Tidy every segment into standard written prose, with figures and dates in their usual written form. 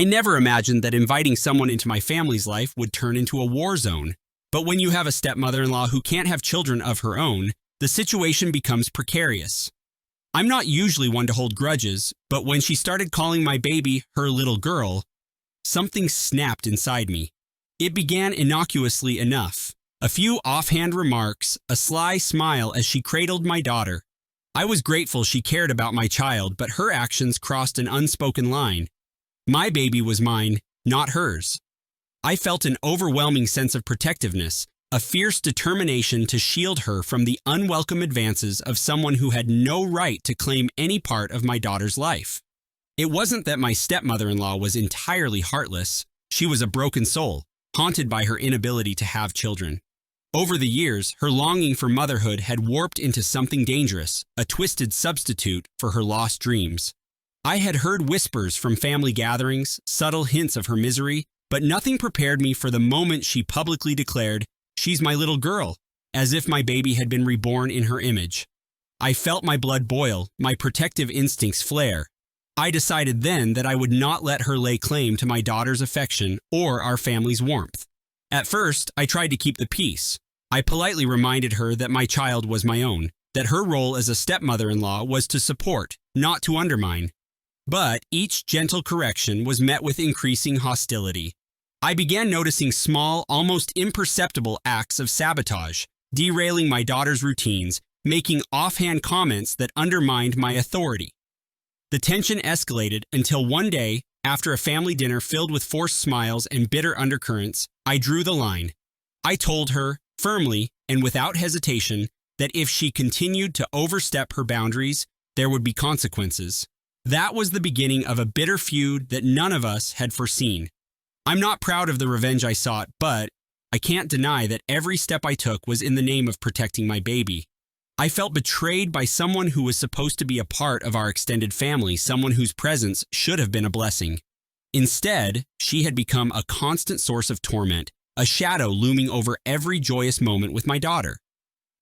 I never imagined that inviting someone into my family's life would turn into a war zone. But when you have a stepmother-in-law who can't have children of her own, the situation becomes precarious. I'm not usually one to hold grudges, but when she started calling my baby her little girl, something snapped inside me. It began innocuously enough. A few offhand remarks, a sly smile as she cradled my daughter. I was grateful she cared about my child, but her actions crossed an unspoken line. My baby was mine, not hers. I felt an overwhelming sense of protectiveness, a fierce determination to shield her from the unwelcome advances of someone who had no right to claim any part of my daughter's life. It wasn't that my stepmother-in-law was entirely heartless. She was a broken soul, haunted by her inability to have children. Over the years, her longing for motherhood had warped into something dangerous, a twisted substitute for her lost dreams. I had heard whispers from family gatherings, subtle hints of her misery, but nothing prepared me for the moment she publicly declared, "She's my little girl," as if my baby had been reborn in her image. I felt my blood boil, my protective instincts flare. I decided then that I would not let her lay claim to my daughter's affection or our family's warmth. At first, I tried to keep the peace. I politely reminded her that my child was my own, that her role as a stepmother-in-law was to support, not to undermine. But each gentle correction was met with increasing hostility. I began noticing small, almost imperceptible acts of sabotage, derailing my daughter's routines, making offhand comments that undermined my authority. The tension escalated until one day, after a family dinner filled with forced smiles and bitter undercurrents, I drew the line. I told her, firmly and without hesitation, that if she continued to overstep her boundaries, there would be consequences. That was the beginning of a bitter feud that none of us had foreseen. I'm not proud of the revenge I sought, but I can't deny that every step I took was in the name of protecting my baby. I felt betrayed by someone who was supposed to be a part of our extended family, someone whose presence should have been a blessing. Instead, she had become a constant source of torment, a shadow looming over every joyous moment with my daughter.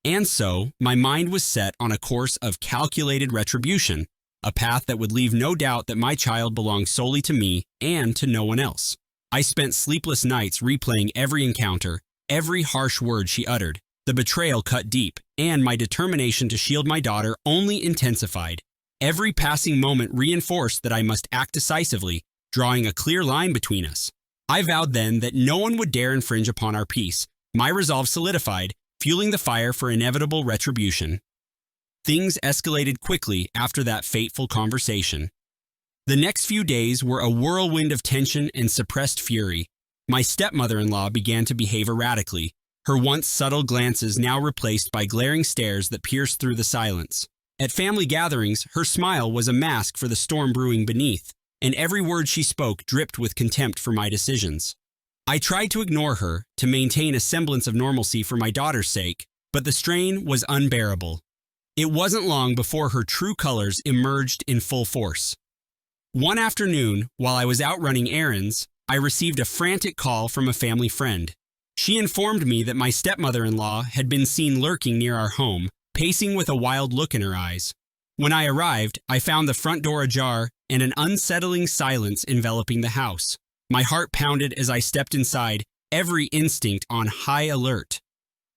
And so, my mind was set on a course of calculated retribution, a path that would leave no doubt that my child belonged solely to me and to no one else. I spent sleepless nights replaying every encounter, every harsh word she uttered. The betrayal cut deep, and my determination to shield my daughter only intensified. Every passing moment reinforced that I must act decisively, drawing a clear line between us. I vowed then that no one would dare infringe upon our peace. My resolve solidified, fueling the fire for inevitable retribution. Things escalated quickly after that fateful conversation. The next few days were a whirlwind of tension and suppressed fury. My stepmother-in-law began to behave erratically, her once subtle glances now replaced by glaring stares that pierced through the silence. At family gatherings, her smile was a mask for the storm brewing beneath, and every word she spoke dripped with contempt for my decisions. I tried to ignore her, to maintain a semblance of normalcy for my daughter's sake, but the strain was unbearable. It wasn't long before her true colors emerged in full force. One afternoon, while I was out running errands, I received a frantic call from a family friend. She informed me that my stepmother-in-law had been seen lurking near our home, pacing with a wild look in her eyes. When I arrived, I found the front door ajar and an unsettling silence enveloping the house. My heart pounded as I stepped inside, every instinct on high alert.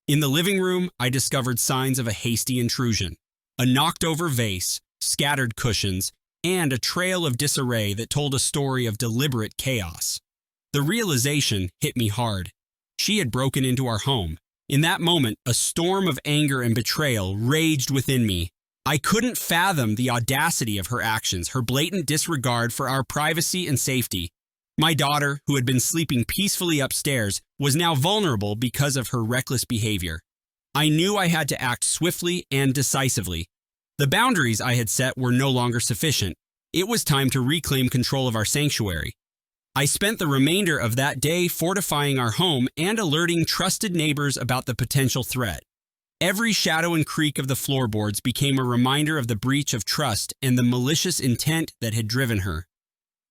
In the living room, I discovered signs of a hasty intrusion. A knocked-over vase, scattered cushions, and a trail of disarray that told a story of deliberate chaos. The realization hit me hard. She had broken into our home. In that moment, a storm of anger and betrayal raged within me. I couldn't fathom the audacity of her actions, her blatant disregard for our privacy and safety. My daughter, who had been sleeping peacefully upstairs, was now vulnerable because of her reckless behavior. I knew I had to act swiftly and decisively. The boundaries I had set were no longer sufficient. It was time to reclaim control of our sanctuary. I spent the remainder of that day fortifying our home and alerting trusted neighbors about the potential threat. Every shadow and creak of the floorboards became a reminder of the breach of trust and the malicious intent that had driven her.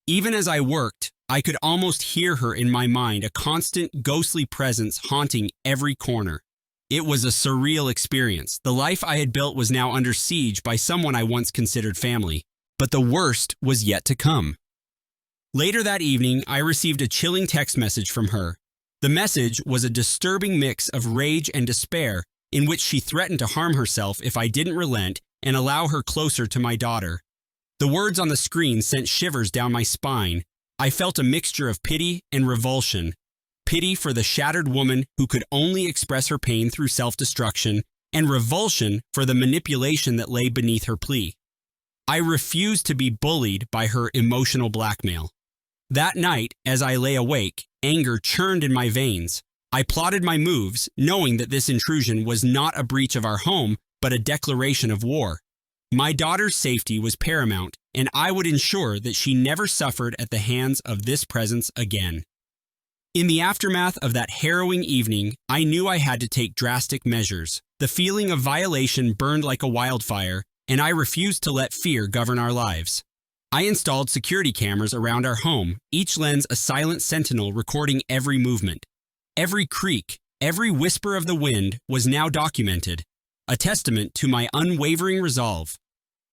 Even as I worked, I could almost hear her in my mind, a constant, ghostly presence haunting every corner. It was a surreal experience. The life I had built was now under siege by someone I once considered family. But the worst was yet to come. Later that evening, I received a chilling text message from her. The message was a disturbing mix of rage and despair in which she threatened to harm herself if I didn't relent and allow her closer to my daughter. The words on the screen sent shivers down my spine. I felt a mixture of pity and revulsion. Pity for the shattered woman who could only express her pain through self-destruction, and revulsion for the manipulation that lay beneath her plea. I refused to be bullied by her emotional blackmail. That night, as I lay awake, anger churned in my veins. I plotted my moves, knowing that this intrusion was not a breach of our home, but a declaration of war. My daughter's safety was paramount, and I would ensure that she never suffered at the hands of this presence again. In the aftermath of that harrowing evening, I knew I had to take drastic measures. The feeling of violation burned like a wildfire, and I refused to let fear govern our lives. I installed security cameras around our home, each lens a silent sentinel recording every movement. Every creak, every whisper of the wind was now documented, a testament to my unwavering resolve.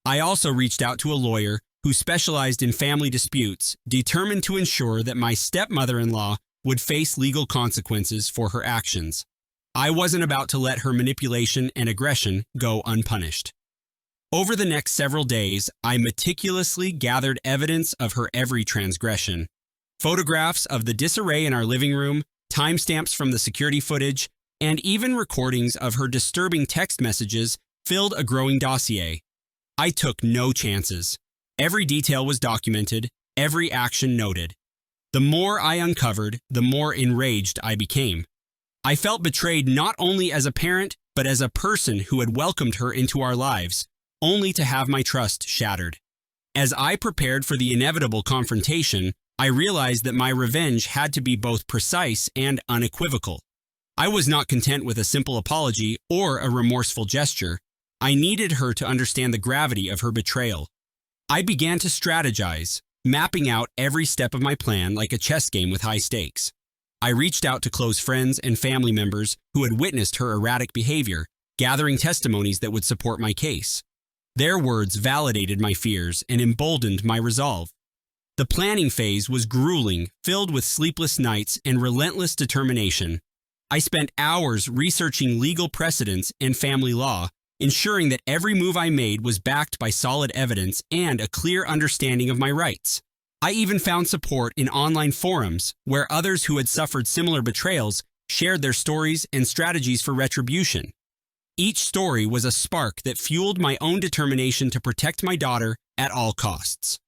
I also reached out to a lawyer who specialized in family disputes, determined to ensure that my stepmother-in-law would face legal consequences for her actions. I wasn't about to let her manipulation and aggression go unpunished. Over the next several days, I meticulously gathered evidence of her every transgression. Photographs of the disarray in our living room, timestamps from the security footage, and even recordings of her disturbing text messages filled a growing dossier. I took no chances. Every detail was documented, every action noted. The more I uncovered, the more enraged I became. I felt betrayed not only as a parent, but as a person who had welcomed her into our lives, only to have my trust shattered. As I prepared for the inevitable confrontation, I realized that my revenge had to be both precise and unequivocal. I was not content with a simple apology or a remorseful gesture. I needed her to understand the gravity of her betrayal. I began to strategize, mapping out every step of my plan like a chess game with high stakes. I reached out to close friends and family members who had witnessed her erratic behavior, gathering testimonies that would support my case. Their words validated my fears and emboldened my resolve. The planning phase was grueling, filled with sleepless nights and relentless determination. I spent hours researching legal precedents and family law, ensuring that every move I made was backed by solid evidence and a clear understanding of my rights. I even found support in online forums where others who had suffered similar betrayals shared their stories and strategies for retribution. Each story was a spark that fueled my own determination to protect my daughter at all costs.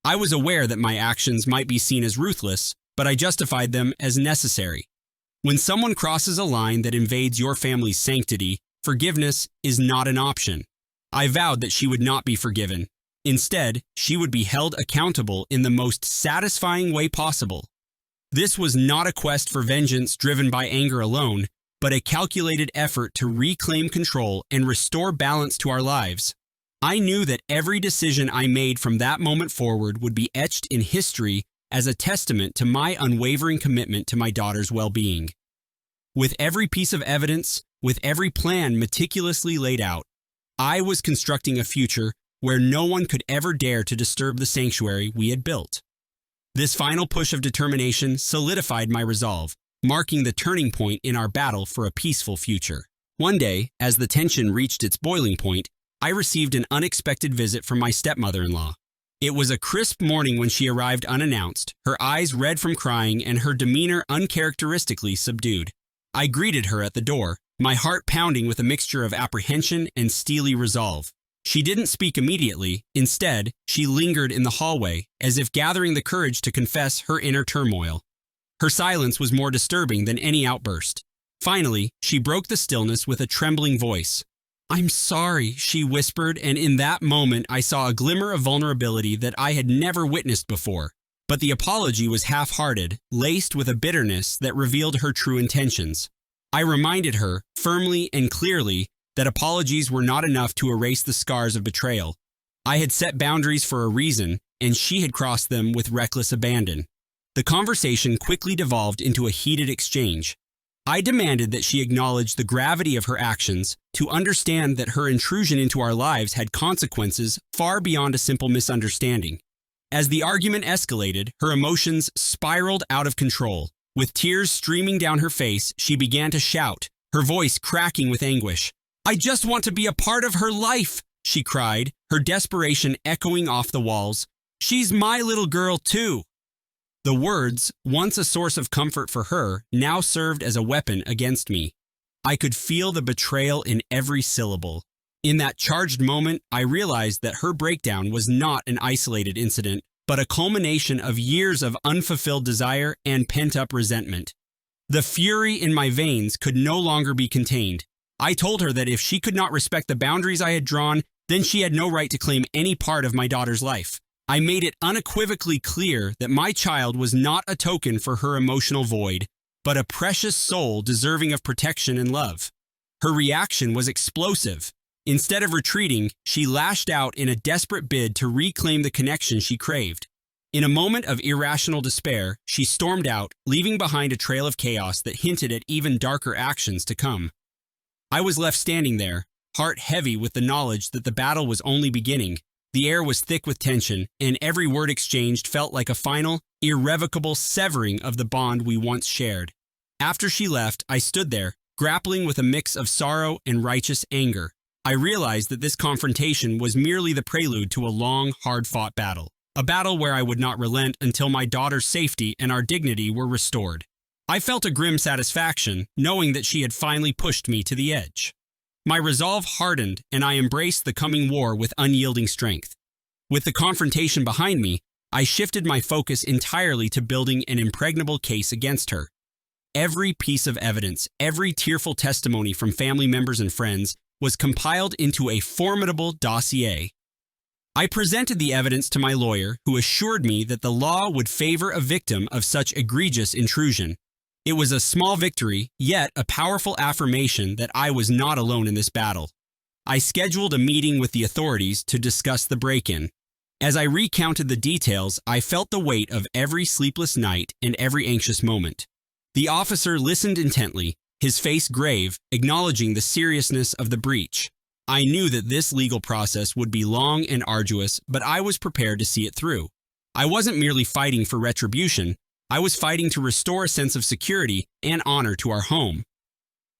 I was aware that my actions might be seen as ruthless, but I justified them as necessary. When someone crosses a line that invades your family's sanctity, forgiveness is not an option. I vowed that she would not be forgiven. Instead, she would be held accountable in the most satisfying way possible. This was not a quest for vengeance driven by anger alone, but a calculated effort to reclaim control and restore balance to our lives. I knew that every decision I made from that moment forward would be etched in history as a testament to my unwavering commitment to my daughter's well-being. With every piece of evidence, with every plan meticulously laid out, I was constructing a future where no one could ever dare to disturb the sanctuary we had built. This final push of determination solidified my resolve, marking the turning point in our battle for a peaceful future. One day, as the tension reached its boiling point, I received an unexpected visit from my stepmother-in-law. It was a crisp morning when she arrived unannounced, her eyes red from crying and her demeanor uncharacteristically subdued. I greeted her at the door, my heart pounding with a mixture of apprehension and steely resolve. She didn't speak immediately. Instead, she lingered in the hallway, as if gathering the courage to confess her inner turmoil. Her silence was more disturbing than any outburst. Finally, she broke the stillness with a trembling voice. "I'm sorry," she whispered, and in that moment I saw a glimmer of vulnerability that I had never witnessed before. But the apology was half-hearted, laced with a bitterness that revealed her true intentions. I reminded her, firmly and clearly, that apologies were not enough to erase the scars of betrayal. I had set boundaries for a reason, and she had crossed them with reckless abandon. The conversation quickly devolved into a heated exchange. I demanded that she acknowledge the gravity of her actions, to understand that her intrusion into our lives had consequences far beyond a simple misunderstanding. As the argument escalated, her emotions spiraled out of control. With tears streaming down her face, she began to shout, her voice cracking with anguish. "I just want to be a part of her life," she cried, her desperation echoing off the walls. "She's my little girl, too." The words, once a source of comfort for her, now served as a weapon against me. I could feel the betrayal in every syllable. In that charged moment, I realized that her breakdown was not an isolated incident, but a culmination of years of unfulfilled desire and pent-up resentment. The fury in my veins could no longer be contained. I told her that if she could not respect the boundaries I had drawn, then she had no right to claim any part of my daughter's life. I made it unequivocally clear that my child was not a token for her emotional void, but a precious soul deserving of protection and love. Her reaction was explosive. Instead of retreating, she lashed out in a desperate bid to reclaim the connection she craved. In a moment of irrational despair, she stormed out, leaving behind a trail of chaos that hinted at even darker actions to come. I was left standing there, heart heavy with the knowledge that the battle was only beginning. The air was thick with tension, and every word exchanged felt like a final, irrevocable severing of the bond we once shared. After she left, I stood there, grappling with a mix of sorrow and righteous anger. I realized that this confrontation was merely the prelude to a long, hard-fought battle. A battle where I would not relent until my daughter's safety and our dignity were restored. I felt a grim satisfaction, knowing that she had finally pushed me to the edge. My resolve hardened, and I embraced the coming war with unyielding strength. With the confrontation behind me, I shifted my focus entirely to building an impregnable case against her. Every piece of evidence, every tearful testimony from family members and friends was compiled into a formidable dossier. I presented the evidence to my lawyer, who assured me that the law would favor a victim of such egregious intrusion. It was a small victory, yet a powerful affirmation that I was not alone in this battle. I scheduled a meeting with the authorities to discuss the break-in. As I recounted the details, I felt the weight of every sleepless night and every anxious moment. The officer listened intently, his face grave, acknowledging the seriousness of the breach. I knew that this legal process would be long and arduous, but I was prepared to see it through. I wasn't merely fighting for retribution. I was fighting to restore a sense of security and honor to our home.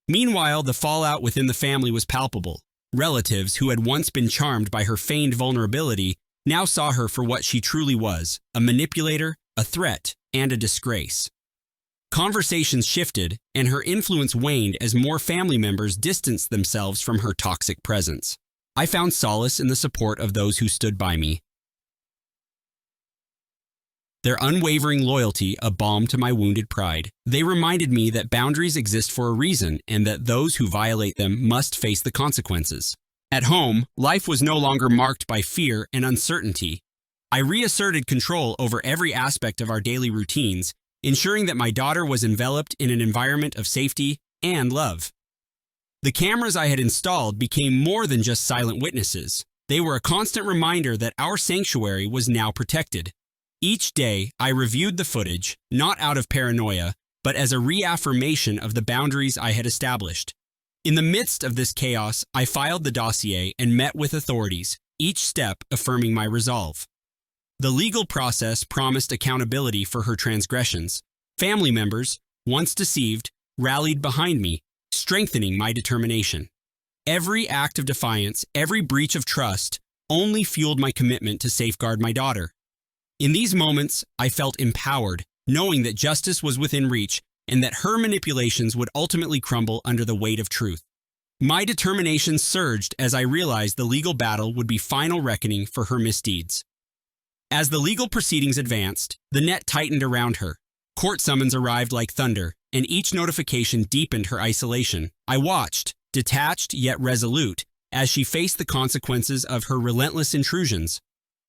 Meanwhile, the fallout within the family was palpable. Relatives who had once been charmed by her feigned vulnerability now saw her for what she truly was, a manipulator, a threat, and a disgrace. Conversations shifted, and her influence waned as more family members distanced themselves from her toxic presence. I found solace in the support of those who stood by me. Their unwavering loyalty a balm to my wounded pride. They reminded me that boundaries exist for a reason and that those who violate them must face the consequences. At home, life was no longer marked by fear and uncertainty. I reasserted control over every aspect of our daily routines, ensuring that my daughter was enveloped in an environment of safety and love. The cameras I had installed became more than just silent witnesses. They were a constant reminder that our sanctuary was now protected. Each day, I reviewed the footage, not out of paranoia, but as a reaffirmation of the boundaries I had established. In the midst of this chaos, I filed the dossier and met with authorities, each step affirming my resolve. The legal process promised accountability for her transgressions. Family members, once deceived, rallied behind me, strengthening my determination. Every act of defiance, every breach of trust, only fueled my commitment to safeguard my daughter. In these moments, I felt empowered, knowing that justice was within reach and that her manipulations would ultimately crumble under the weight of truth. My determination surged as I realized the legal battle would be final reckoning for her misdeeds. As the legal proceedings advanced, the net tightened around her. Court summons arrived like thunder, and each notification deepened her isolation. I watched, detached yet resolute, as she faced the consequences of her relentless intrusions.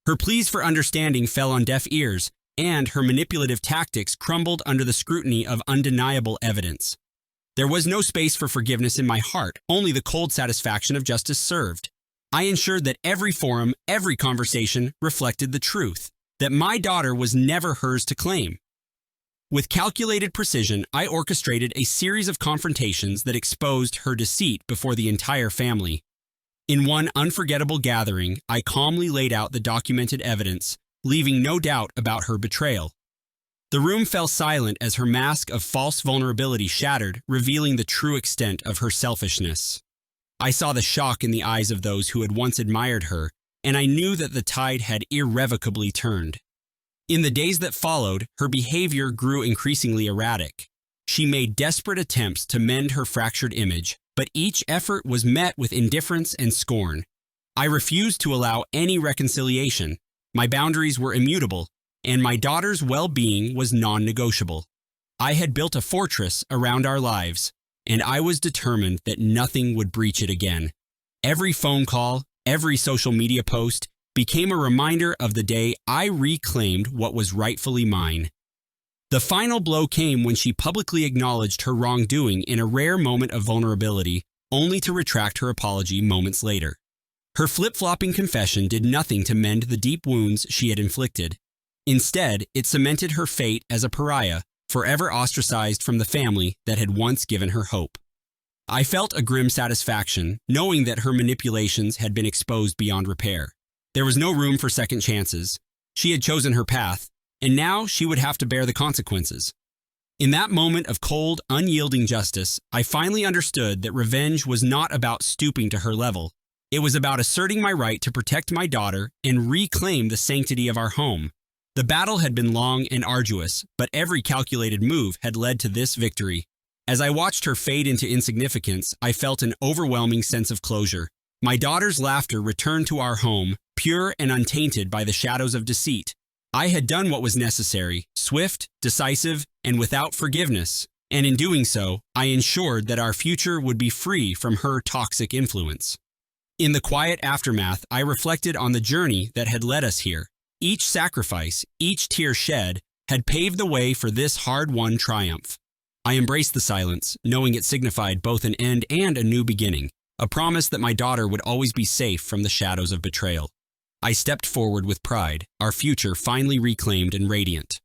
Her pleas for understanding fell on deaf ears, and her manipulative tactics crumbled under the scrutiny of undeniable evidence. There was no space for forgiveness in my heart, only the cold satisfaction of justice served. I ensured that every forum, every conversation reflected the truth, that my daughter was never hers to claim. With calculated precision, I orchestrated a series of confrontations that exposed her deceit before the entire family. In one unforgettable gathering, I calmly laid out the documented evidence, leaving no doubt about her betrayal. The room fell silent as her mask of false vulnerability shattered, revealing the true extent of her selfishness. I saw the shock in the eyes of those who had once admired her, and I knew that the tide had irrevocably turned. In the days that followed, her behavior grew increasingly erratic. She made desperate attempts to mend her fractured image, but each effort was met with indifference and scorn. I refused to allow any reconciliation. My boundaries were immutable, and my daughter's well-being was non-negotiable. I had built a fortress around our lives, and I was determined that nothing would breach it again. Every phone call, every social media post became a reminder of the day I reclaimed what was rightfully mine. The final blow came when she publicly acknowledged her wrongdoing in a rare moment of vulnerability, only to retract her apology moments later. Her flip-flopping confession did nothing to mend the deep wounds she had inflicted. Instead, it cemented her fate as a pariah, forever ostracized from the family that had once given her hope. I felt a grim satisfaction, knowing that her manipulations had been exposed beyond repair. There was no room for second chances. She had chosen her path, and now she would have to bear the consequences. In that moment of cold, unyielding justice, I finally understood that revenge was not about stooping to her level. It was about asserting my right to protect my daughter and reclaim the sanctity of our home. The battle had been long and arduous, but every calculated move had led to this victory. As I watched her fade into insignificance, I felt an overwhelming sense of closure. My daughter's laughter returned to our home, pure and untainted by the shadows of deceit. I had done what was necessary, swift, decisive, and without forgiveness, and in doing so, I ensured that our future would be free from her toxic influence. In the quiet aftermath, I reflected on the journey that had led us here. Each sacrifice, each tear shed, had paved the way for this hard-won triumph. I embraced the silence, knowing it signified both an end and a new beginning, a promise that my daughter would always be safe from the shadows of betrayal. I stepped forward with pride, our future finally reclaimed and radiant.